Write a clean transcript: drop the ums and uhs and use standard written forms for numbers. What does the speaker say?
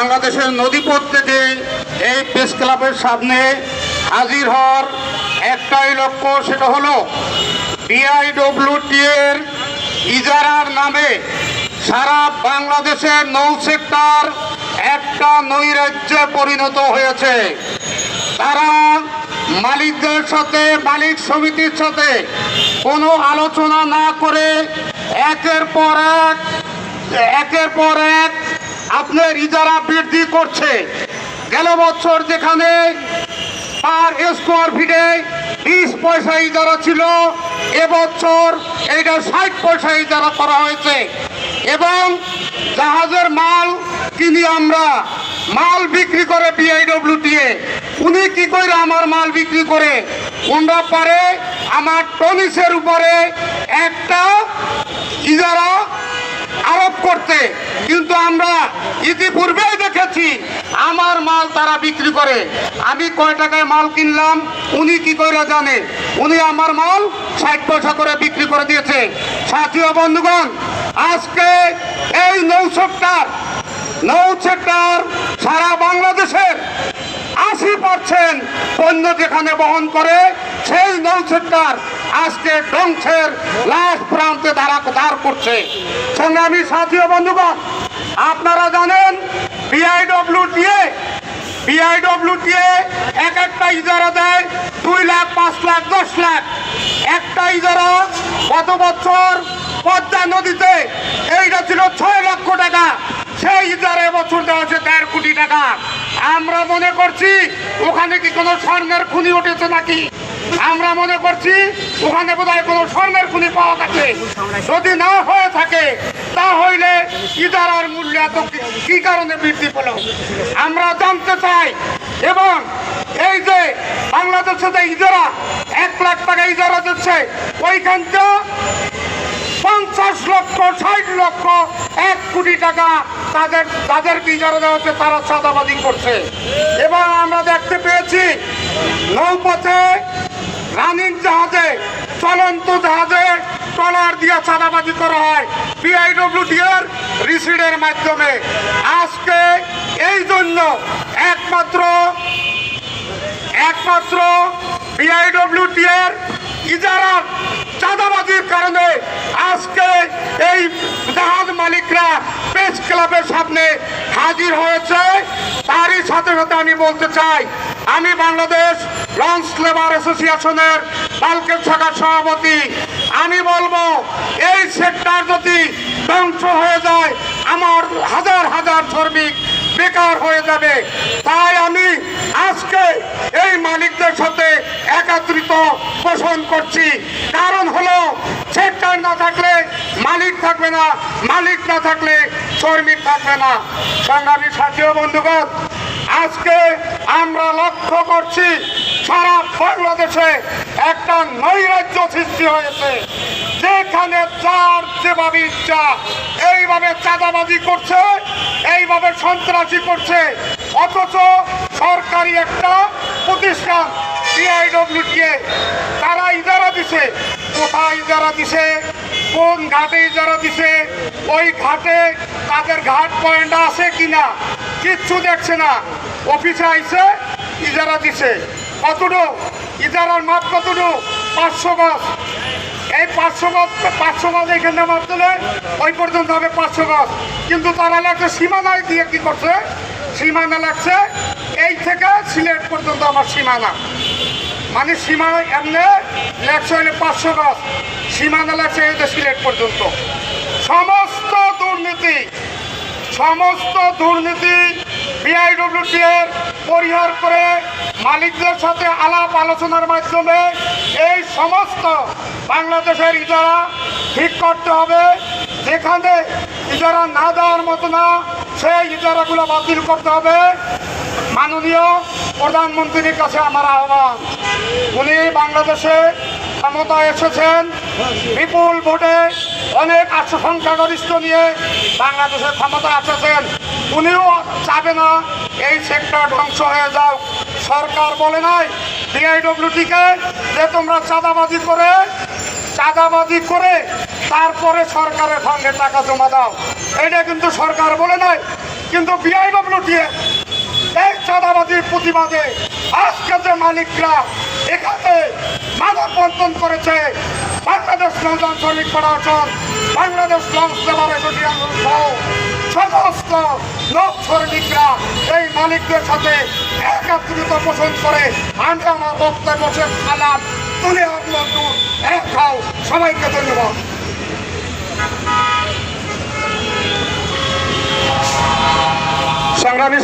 বাংলাদেশের নদীপথ থেকে এই প্রেস ক্লাবের সামনে হাজির হওয়ার একটাই লক্ষ্য, সেটা হলো বিআইডব্লিউটি এর ইজারার নামে সারা বাংলাদেশের নৌ সেক্টর একটা নৈরাজ্যে পরিণত হয়েছে। তারা মালিকদের সাথে, মালিক সমিতির সাথে কোনো আলোচনা না করে একের পর এক আপনার ইজারা বৃদ্ধি করছে। গেল বছর যেখানে পার স্কোয়ার ফিটে 20 পয়সা ইজারা ছিল, এবছর এইটা 60 পয়সা ইজারা করা হয়েছে। এবং জাহাজের মাল কিনি আমরা, মাল বিক্রি করে বিআইডব্লিউটি, উনি কি করে আমার মাল বিক্রি করে? ওনারা পারে আমার টনিসের উপরে একটা ইজারা আরোপ করতে, কিন্তু আমরা ইতিপূর্বেই দেখেছি আমার মাল তারা বিক্রি করে। আমি কয় টাকায় মাল কিনলাম উনি কি করে জানে? উনি আমার মাল 60 পয়সা করে বিক্রি করে দিয়েছে। সাথী ও বন্ধুগণ, আজকে এই নৌ সেক্টর সারা বাংলাদেশের 80% পণ্য যেখানে বহন করে, সেই নৌ সেক্টর আজকে ধ্বংসের লাশ প্রান্তে দাঁড় করছে। সংগ্রামী সাথী ও বন্ধুগণ, আপনারা জানেন বিআইডব্লিউটি এক একটা ইজারা দেয় 2 লাখ, 5 লাখ, 10 লাখ। একটা ইজারা গত বছর পদ্মা নদীতে এইটা ছিল 6 লক্ষ টাকা, সেই ইজারা বছর দেওয়া হচ্ছে 1.5 কোটি টাকা। আমরা মনে করছি ওখানে কি কোনো স্বর্ণের খনি উঠেছে নাকি? আমরা মনে করছি ওখানে বোধহয় কোনো স্বর্ণের খনি পাওয়া গেছে। যদি না হয়ে থাকে তাহলে ইজারার মূল্য এত কি কারণে বৃদ্ধি পেল আমরা জানতে চাই। এবং এই যে বাংলাদেশে যে ইজারা 1 লাখ টাকা ইজারা দিচ্ছে, ওইখানটা 50 লক্ষ, 60 লক্ষ, 1 কোটি টাকা তাদেরকে ইজারা দেওয়া হচ্ছে, তারা চাঁদাবাজি করছে। এবং আমরা দেখতে পেয়েছি নৌপথে, রানিং জাহাজে, চলন্ত জাহাজে ট্রলার দিয়ে চাঁদাবাজি করা হয় বিআইডব্লিউটি এর রিসিডের মাধ্যমে। আজকে এই জন্য একমাত্র বিআইডব্লিউটি এর ইজারার চাঁদাবাজির কারণে আজকে এই জাহাজ মালিকরা প্রেস ক্লাবের সামনে হাজির হয়েছে। তারই সাথে সাথে আমি বলতে চাই, আমি বাংলাদেশ লঞ্চ লেবার অ্যাসোসিয়েশনের বালকের শাখার সভাপতি। আমি বলবো এই সেক্টর যদি ধ্বংস হয়ে যায়, আমার হাজার হাজার শ্রমিক বেকার হয়ে যাবে। তাই আমি আজকে এই মালিকদের সাথে একত্রিত পোষণ করছি। কারণ হলো সেক্টর না থাকলে মালিক থাকবে না, মালিক না থাকলে শ্রমিক থাকবে না। সংগ্রামী সাথী ও বন্ধুগণ, আজকে আমরা লক্ষ্য করছি সারা বাংলাদেশে একটা নৈরাজ্য সৃষ্টি হয়েছে, যেখানে যার যেভাবে ইচ্ছা এইভাবে চাঁদাবাজি করছে, এইভাবে সন্ত্রাসী করছে। অথচ সরকারি একটা প্রতিষ্ঠান বিআইডব্লিউটি তারা ইজারা দিছে, কোথায় ইজারা দিছে, কোন ঘাটে ইজারা দিছে, ওই ঘাটে তাদের ঘাট পয়েন্ট আছে কিনা কিচ্ছু দেখছে না। অফিসে আইসে ইজারা দিছে, কতটুকু ইজারার মাপ, কতটুকু 500 গজ। এই 500 গজ এখানে মাপ দিলে ওই পর্যন্ত হবে 500 গজ। কিন্তু তারা লাগছে সীমানায় দিয়ে কি করছে, সীমানা লাগছে এই থেকে সিলেট পর্যন্ত আমার সীমানা, মানে সীমানা এমনি লাগছে হলে 500 গজ, সীমানা লাগছে এই যে সিলেট পর্যন্ত। সমস্ত দুর্নীতি বিআইডব্লিউটি এর পরিহার করে মালিকদের সাথে আলাপ আলোচনার মাধ্যমে এই সমস্ত বাংলাদেশের ইজারা ঠিক করতে হবে। যেখানে ইজারা না দেওয়ার মতো না, সেই ইজারাগুলো বাতিল করতে হবে। মাননীয় প্রধানমন্ত্রীর কাছে আমার আহ্বান, উনি বাংলাদেশে ক্ষমতায় এসেছেন বিপুল ভোটে, অনেক সংখ্যাগরিষ্ঠ নিয়ে বাংলাদেশে ক্ষমতায় এসেছেন। উনিও চাবে না এই সেক্টর ধ্বংস হয়ে যাও। সরকার বলে নাই বিআইডব্লিউটিকে যে তোমরা চাঁদাবাজি করে তারপরে সরকারের ফান্ডে টাকা জমা দাও, এটা কিন্তু সরকার বলে নাই। কিন্তু বিআইডব্লিউটি দিয়ে এই চাঁদাবাজির প্রতিবাদে আজকে যে মালিকরা এখানে মানব বন্টন করেছে, বাংলাদেশ নৌযান শ্রমিক federation, Bangladesh launch labour association সহ সমস্ত নৌ শ্রমিকরা এই মালিকদের সাথে একাত্রিত পোষণ করে আমরা আমার বক্তব্য শেষ করলাম। দুনিয়ার মজদুর এক হও। সবাইকে ধন্যবাদ। সংগ্রামী